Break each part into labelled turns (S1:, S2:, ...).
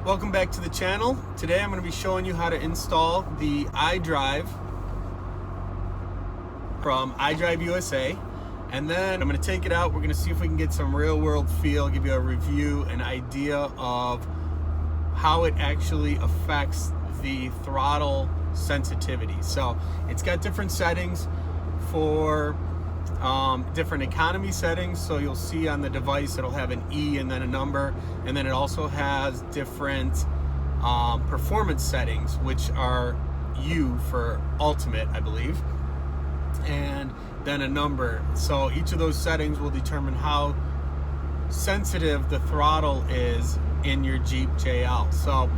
S1: Welcome back to the channel. Today I'm going to be showing you how to install the iDrive from iDrive USA, and then I'm going to take it out. We're going to see if we can get some real world feel, give you a review, an idea of how it actually affects the throttle sensitivity. So it's got different settings for different economy settings. So you'll see on the device it'll have an E and then a number, and then it also has different performance settings, which are U for ultimate, I believe, and then a number. So each of those settings will determine how sensitive the throttle is in your Jeep JL. So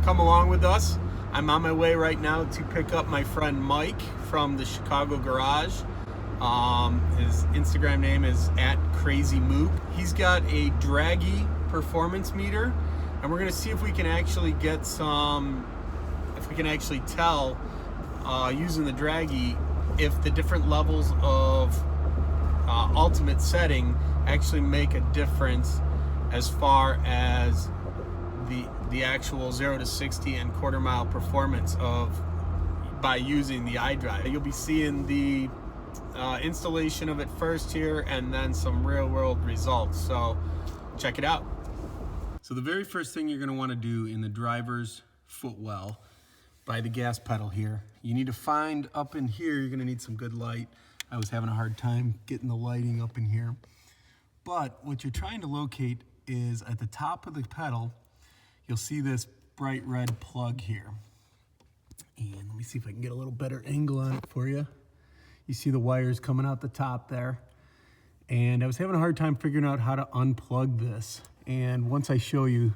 S1: come along with us. I'm on my way right now to pick up my friend Mike from the Chicago garage. His Instagram name is @crazymoop. He's got a draggy performance meter, and we're gonna see if we can actually get some, if we can actually tell using the draggy if the different levels of ultimate setting actually make a difference as far as the actual 0 to 60 and quarter mile performance of by using the iDrive. You'll be seeing the installation of it first here, and then some real world results. So check it out. So the very first thing you're going to want to do in the driver's footwell by the gas pedal here, you need to find up in here, you're going to need some good light. I was having a hard time getting the lighting up in here. But what you're trying to locate is at the top of the pedal, you'll see this bright red plug here. And let me see if I can get a little better angle on it for you. You see the wires coming out the top there. And I was having a hard time figuring out how to unplug this. And once I show you,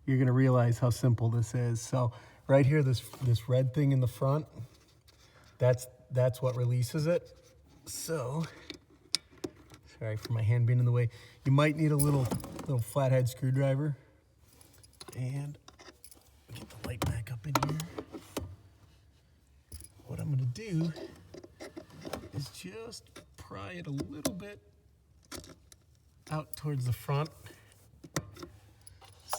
S1: you're gonna realize how simple this is. So right here, this red thing in the front, that's what releases it. So, sorry for my hand being in the way. You might need a little flathead screwdriver. And get the light back up in here. What I'm gonna do is just pry it a little bit out towards the front.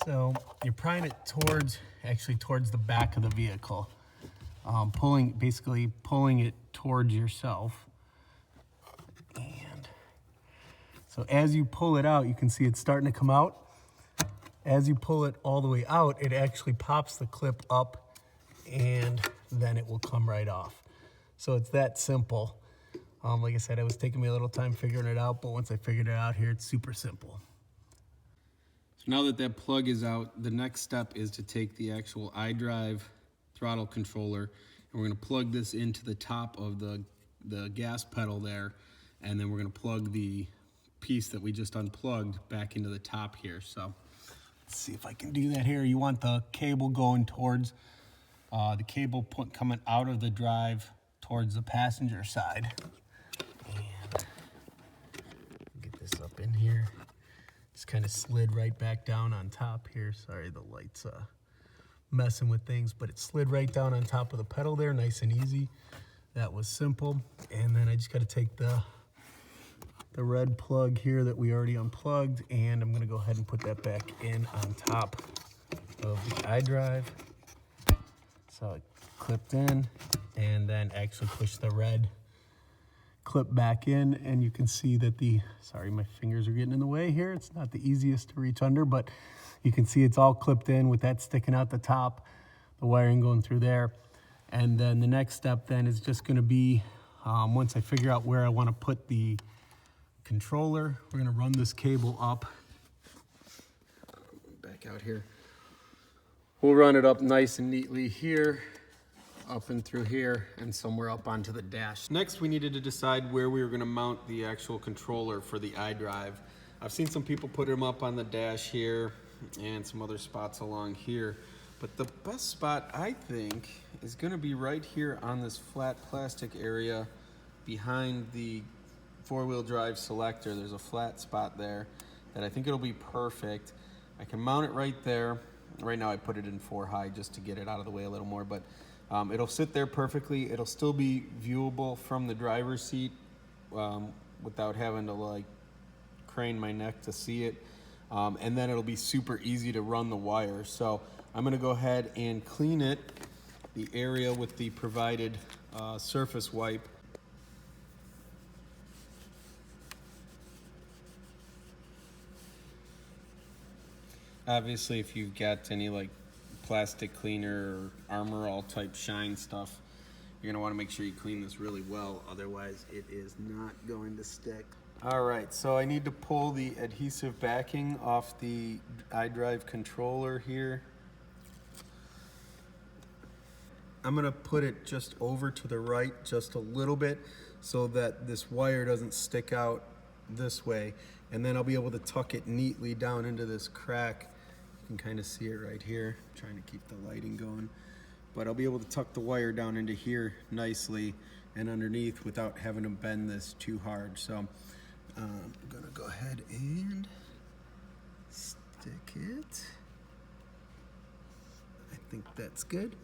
S1: So you're prying it towards the back of the vehicle, basically pulling it towards yourself. And so as you pull it out, you can see it's starting to come out. As you pull it all the way out, it actually pops the clip up, and then it will come right off. So it's that simple. Like I said, it was taking me a little time figuring it out, but once I figured it out here, it's super simple. So now that that plug is out, the next step is to take the actual iDrive throttle controller, and we're gonna plug this into the top of the gas pedal there, and then we're gonna plug the piece that we just unplugged back into the top here. So let's see if I can do that here. You want the cable going towards, the cable coming out of the drive towards the passenger side. And get this up in here. Just kind of slid right back down on top here. Sorry, the light's messing with things, but it slid right down on top of the pedal there, nice and easy. That was simple. And then I just got to take the red plug here that we already unplugged, and I'm going to go ahead and put that back in on top of the iDrive. So it clipped in, and then actually push the red clip back in, and you can see that sorry, my fingers are getting in the way here. It's not the easiest to reach under, but you can see it's all clipped in with that sticking out the top, the wiring going through there. And then the next step then is just gonna be, once I figure out where I wanna put the controller, we're gonna run this cable up. Back out here. We'll run it up nice and neatly here, up and through here, and somewhere up onto the dash. Next, we needed to decide where we were gonna mount the actual controller for the iDrive. I've seen some people put them up on the dash here and some other spots along here, but the best spot, I think, is gonna be right here on this flat plastic area behind the four-wheel drive selector. There's a flat spot there that I think it'll be perfect. I can mount it right there. Right now I put it in 4 high just to get it out of the way a little more, but it'll sit there perfectly. It'll still be viewable from the driver's seat without having to like crane my neck to see it. and then it'll be super easy to run the wire. So I'm gonna go ahead and clean it, the area with the provided surface wipe. Obviously, if you've got any like plastic cleaner or Armor All type shine stuff, you're gonna wanna make sure you clean this really well, otherwise it is not going to stick. All right, so I need to pull the adhesive backing off the iDrive controller here. I'm gonna put it just over to the right just a little bit so that this wire doesn't stick out this way, and then I'll be able to tuck it neatly down into this crack. You can kind of see it right here. I'm trying to keep the lighting going, but I'll be able to tuck the wire down into here nicely and underneath without having to bend this too hard. So I'm gonna go ahead and stick it. I think that's good.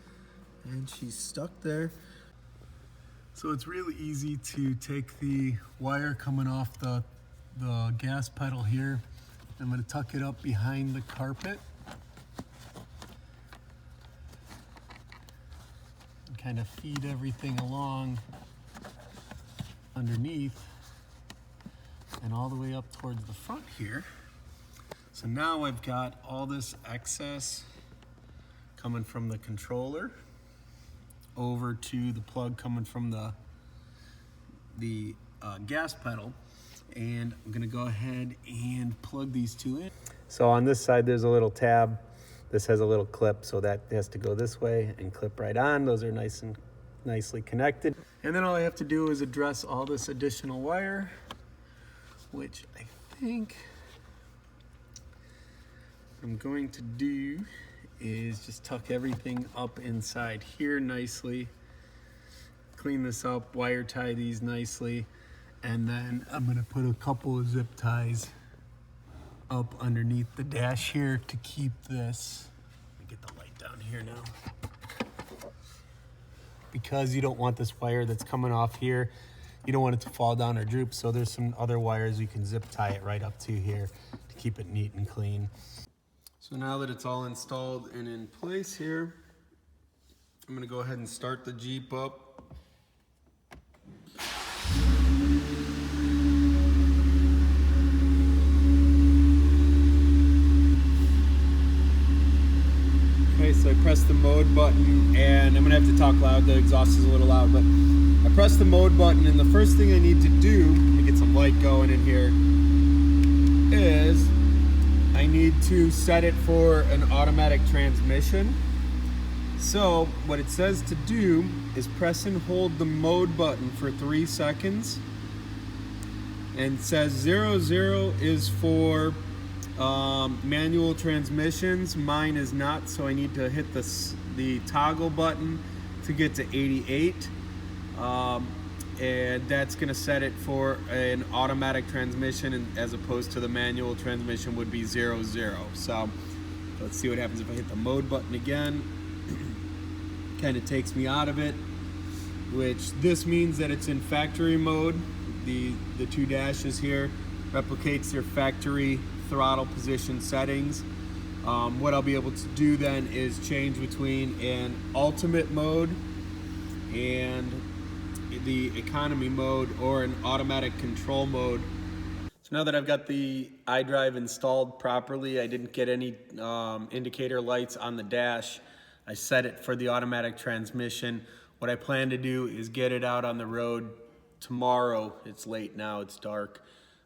S1: And she's stuck there. So it's really easy to take the wire coming off the gas pedal here. I'm gonna tuck it up behind the carpet. And kind of feed everything along underneath and all the way up towards the front here. So now I've got all this excess coming from the controller over to the plug coming from the gas pedal, and I'm gonna go ahead and plug these two in. So on this side there's a little tab. This has a little clip, so that has to go this way and clip right on. Those are nice and nicely connected. And then all I have to do is address all this additional wire, which I think I'm going to do is just tuck everything up inside here nicely, clean this up, wire tie these nicely, and then I'm gonna put a couple of zip ties up underneath the dash here to keep this. Let me get the light down here now. Because you don't want this wire that's coming off here, you don't want it to fall down or droop, so there's some other wires you can zip tie it right up to here to keep it neat and clean. So now that it's all installed and in place here, I'm gonna go ahead and start the Jeep up. Okay, so I press the mode button, and I'm gonna have to talk loud, the exhaust is a little loud, but I press the mode button, and the first thing I need to do, let me get some light going in here, is I need to set it for an automatic transmission. So what it says to do is press and hold the mode button for 3 seconds, and it says 00 is for manual transmissions. Mine is not, so I need to hit the toggle button to get to 88. And that's gonna set it for an automatic transmission, and as opposed to the manual transmission would be 00. So let's see what happens if I hit the mode button again. Kind of takes me out of it, which this means that it's in factory mode. The two dashes here replicates your factory throttle position settings. What I'll be able to do then is change between an ultimate mode and the economy mode, or an automatic control mode. So now that I've got the iDrive installed properly, I didn't get any indicator lights on the dash. I set it for the automatic transmission. What I plan to do is get it out on the road tomorrow. It's late now, it's dark.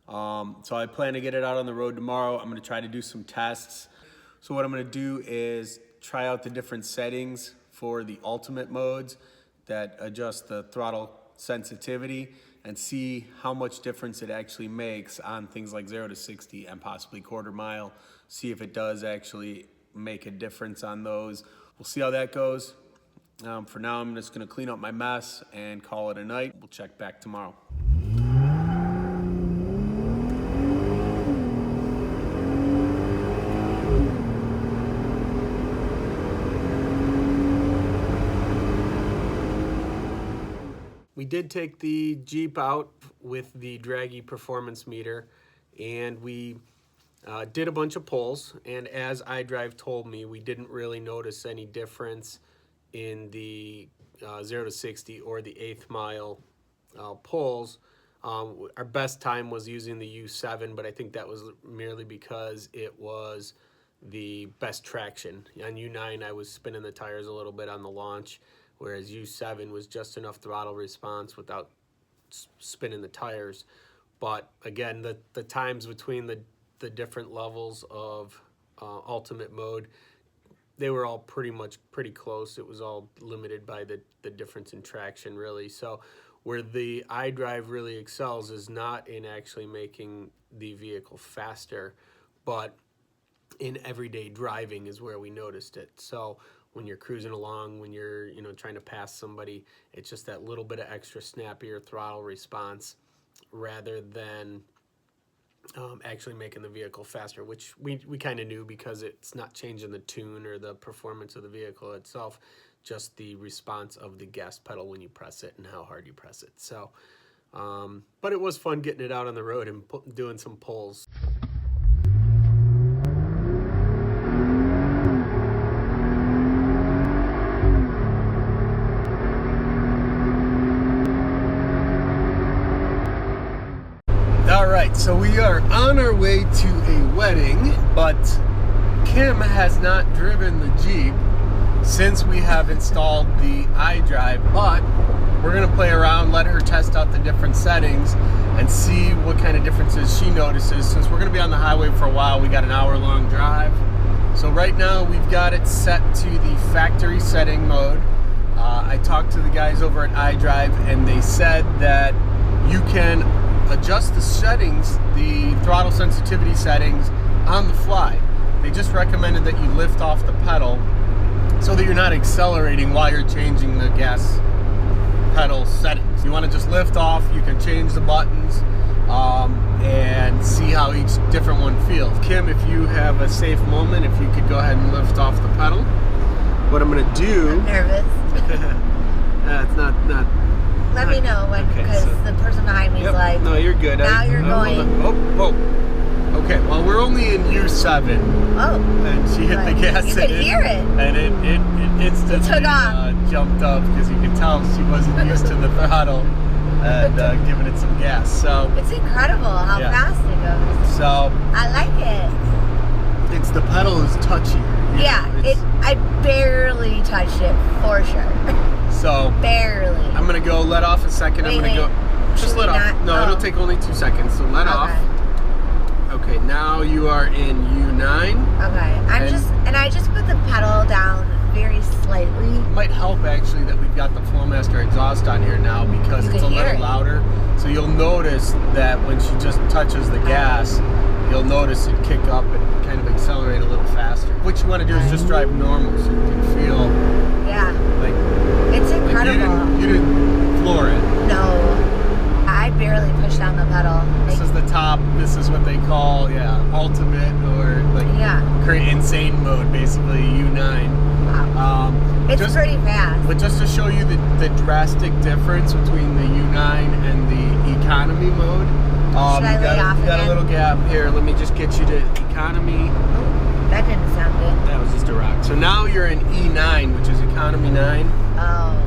S1: So I plan to get it out on the road tomorrow. I'm gonna try to do some tests. So what I'm gonna do is try out the different settings for the ultimate modes that adjust the throttle sensitivity, and see how much difference it actually makes on things like 0 to 60 and possibly quarter mile. See if it does actually make a difference on those. We'll see how that goes. For now, I'm just gonna clean up my mess and call it a night. We'll check back tomorrow. We did take the Jeep out with the Draggy performance meter, and we Did a bunch of pulls, and as iDrive told me, we didn't really notice any difference in the 0 to 60 or the 1/8 mile pulls. Our best time was using the U7, but I think that was merely because it was the best traction. On U9, I was spinning the tires a little bit on the launch, whereas U7 was just enough throttle response without spinning the tires. But again, the times between the different levels of ultimate mode, they were all pretty close. It was all limited by the difference in traction, really. So where the iDrive really excels is not in actually making the vehicle faster, but in everyday driving is where we noticed it. So when you're cruising along, when you're trying to pass somebody, it's just that little bit of extra snappier throttle response rather than actually making the vehicle faster, which we kind of knew because it's not changing the tune or the performance of the vehicle itself, just the response of the gas pedal when you press it and how hard you press it. So, but it was fun getting it out on the road and doing some pulls. Alright, so we are on our way to a wedding, but Kim has not driven the Jeep since we have installed the iDrive, but we're going to play around, let her test out the different settings and see what kind of differences she notices. Since we're going to be on the highway for a while, we got an hour-long drive. So right now we've got it set to the factory setting mode. I talked to the guys over at iDrive and they said that you can adjust the settings, the throttle sensitivity settings, on the fly. They just recommended that you lift off the pedal so that you're not accelerating while you're changing the gas pedal settings. You want to just lift off, you can change the buttons and see how each different one feels. Kim, if you have a safe moment, if you could go ahead and lift off the pedal. What I'm going to do...
S2: I'm nervous.
S1: It's not
S2: Let me know when, because the person behind me is like,
S1: no, you're good.
S2: Now you're going.
S1: Oh. Okay, well, we're only in U7. Oh. And she hit the gas.
S2: You could hear it.
S1: And it instantly
S2: took off.
S1: Jumped up because you could tell she wasn't used to the throttle and giving it some gas. So
S2: it's incredible how fast it goes.
S1: So
S2: I like it.
S1: It's the pedal is touchy.
S2: I barely touched it for sure.
S1: So
S2: barely.
S1: I'm gonna go let off a second. I'm gonna go just let off. No, it'll take only 2 seconds. So let off. Okay, now you are in U9.
S2: Okay, I just put the pedal down very slightly.
S1: It might help actually that we've got the Flowmaster exhaust on here now because it's a little louder. So you'll notice that when she just touches the gas, you'll notice it kick up and kind of accelerate a little faster. What you want to do is just drive normal so you can feel.
S2: Yeah.
S1: Like
S2: it's incredible.
S1: Like you didn't floor it.
S2: No. I barely pushed down the pedal.
S1: This is the top. This is what they call, ultimate or create insane mode, basically, U9.
S2: Wow. It's pretty fast.
S1: But just to show you the drastic difference between the U9 and the economy mode.
S2: Should I lay off again?
S1: Got a little gap here. Let me just get you to economy.
S2: Oh, that didn't sound good.
S1: That was just a rock. So now you're in E9, which is economy 9.
S2: Oh.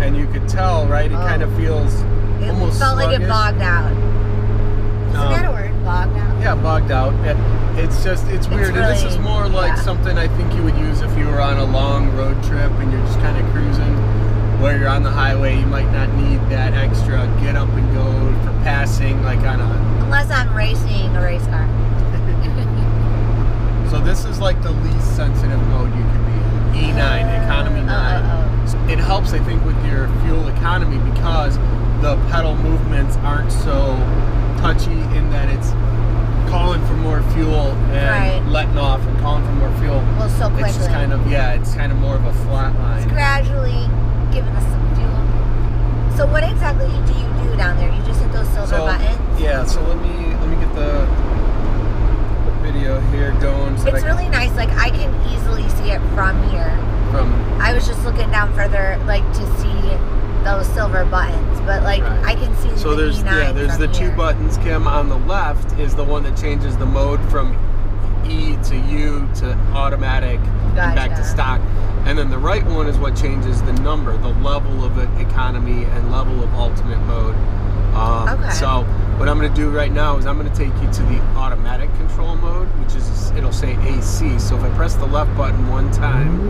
S1: And you could tell, right? It kind of feels almost
S2: felt
S1: sluggish.
S2: Like it bogged out. Isn't that a word? Bogged out?
S1: Yeah, bogged out. It's weird.
S2: Really,
S1: and this is more like something I think you would use if you were on a long road trip and you're just kind of cruising. Where you're on the highway, you might not need that extra get up and go for passing, like on a...
S2: Unless I'm racing a race car.
S1: So this is like the least sensitive mode you could be in. E9, economy 9. It helps, I think, with your fuel economy because the pedal movements aren't so touchy in that it's calling for more fuel and letting off and calling for more fuel.
S2: Well, so quickly.
S1: It's just kind of, it's kind of more of a flat line.
S2: It's gradually giving us some fuel. So what exactly do you do down there? You just hit those silver buttons?
S1: Yeah, so let me get the video here going. So
S2: it's really nice. Like, I can easily see it from here. I was just looking down further, like, to see those silver buttons, but like
S1: Right.
S2: I can see
S1: So
S2: the
S1: there's
S2: E9
S1: there's
S2: from
S1: the two
S2: here.
S1: buttons, Kim. On the left is the one that changes the mode from E to U to automatic and back to
S2: Gotcha.
S1: stock. And then the right one is what changes the number, the level of economy and level of ultimate mode.
S2: Okay.
S1: So what I'm going to do right now is I'm going to take you to the automatic control mode, which is, it'll say AC. So if I press the left button one time,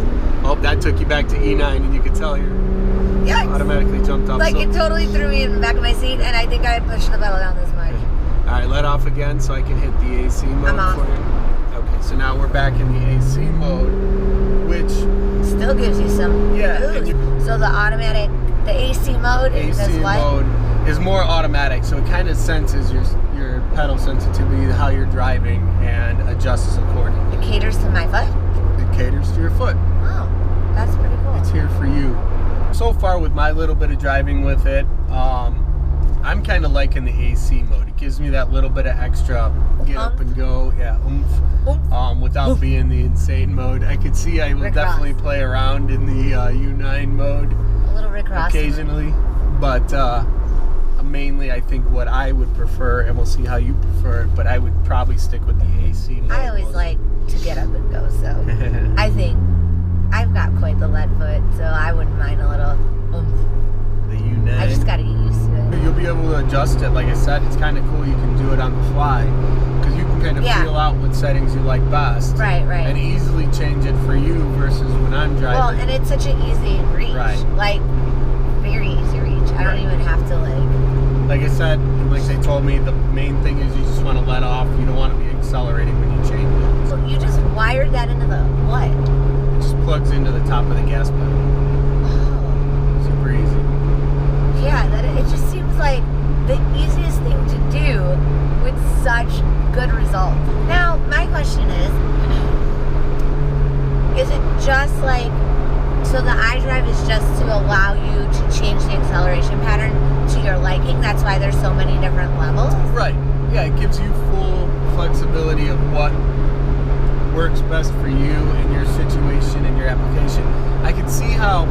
S1: oh, that took you back to E9, and you can tell you're
S2: Yikes.
S1: automatically jumped up.
S2: Like
S1: So-
S2: it totally threw me in the back of my seat, and I think I pushed the pedal down this much.
S1: All right, let off again so I can hit the AC mode
S2: I'm off.
S1: for you. Okay, so now we're back in the AC mode, which
S2: Still gives you some
S1: Yeah, and
S2: boost. So the automatic, the AC mode is
S1: AC
S2: what?
S1: mode is more automatic, so it kind of senses your pedal sensitivity, how you're driving, and adjusts accordingly.
S2: It caters to my foot?
S1: It caters to your foot.
S2: Oh, that's pretty cool.
S1: It's here for you. So far with my little bit of driving with it, I'm kind of liking the AC mode. It gives me that little bit of extra get up and go,
S2: Oomph.
S1: without being the insane mode. I could see I will
S2: Rick
S1: definitely
S2: Ross.
S1: play around in the U9 mode
S2: A little Rick Ross.
S1: occasionally, but mainly I think what I would prefer, and we'll see how you prefer it, but I would probably stick with the AC mode.
S2: I always like to get up and go, so I think I've got quite the lead foot, so I wouldn't mind a little oomph.
S1: the U9.
S2: I just got to get used to it.
S1: You'll be able to adjust it. Like I said, it's kind of cool. You can do it on the fly because you can kind of
S2: Yeah.
S1: feel out what settings you like best.
S2: Right.
S1: And easily change it for you versus when I'm driving.
S2: Well, and it's such an easy reach.
S1: Right.
S2: Like, very easy reach. I don't
S1: Right.
S2: even have to,
S1: like I said, like they told me, the main thing is you just want to let off. You don't want to be accelerating when you change it.
S2: So you just wired that into the what?
S1: It just plugs into the top of the gas pedal.
S2: Oh.
S1: Super easy.
S2: Yeah, it just seems like the easiest thing to do with such good results. Now, my question is it just like, so the iDrive is just to allow you to change the acceleration pattern to your liking? That's why there's so many different levels?
S1: Right. Yeah, it gives you full flexibility of what works best for you in your situation and your application. I can see how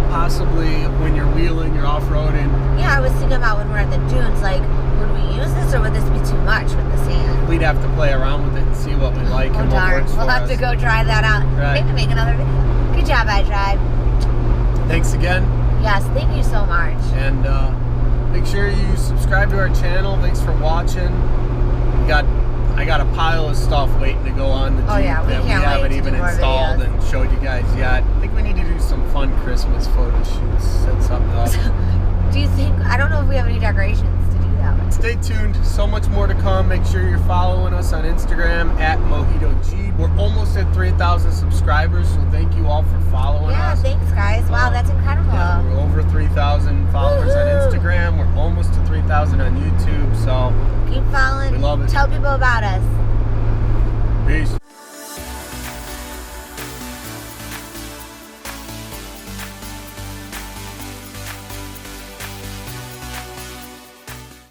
S1: possibly when you're wheeling, you're off-roading,
S2: Yeah, I was thinking about when we're at the dunes, like, would we use this or would this be too much with the sand?
S1: we'd have to play around with it and see what we like
S2: Oh
S1: and what
S2: darn,
S1: works for
S2: we'll have
S1: us.
S2: to go try that out.
S1: Right.
S2: Maybe make another video. Good job, iDrive.
S1: Thanks again,
S2: Yes, thank you so much.
S1: and make sure you subscribe to our channel. Thanks for watching. I got a pile of stuff waiting to go on the Jeep
S2: Oh, yeah, we
S1: that we
S2: can't wait
S1: haven't
S2: to
S1: even
S2: do more
S1: installed
S2: videos.
S1: and showed you guys yet. I think we need to do some fun Christmas photo shoots, set something up.
S2: Do you think, I don't know if we have any decorations to do that with.
S1: Stay tuned. So much more to come. Make sure you're following us on Instagram at mojitojeep. We're almost at 3,000 subscribers, so thank you all for following
S2: Yeah,
S1: us.
S2: thanks guys. Wow, that's incredible.
S1: Yeah, we're over 3,000 followers on
S2: Woohoo.
S1: Instagram. We're almost to 3,000 on YouTube, so
S2: Keep following.
S1: We love it.
S2: Tell people about us.
S1: peace.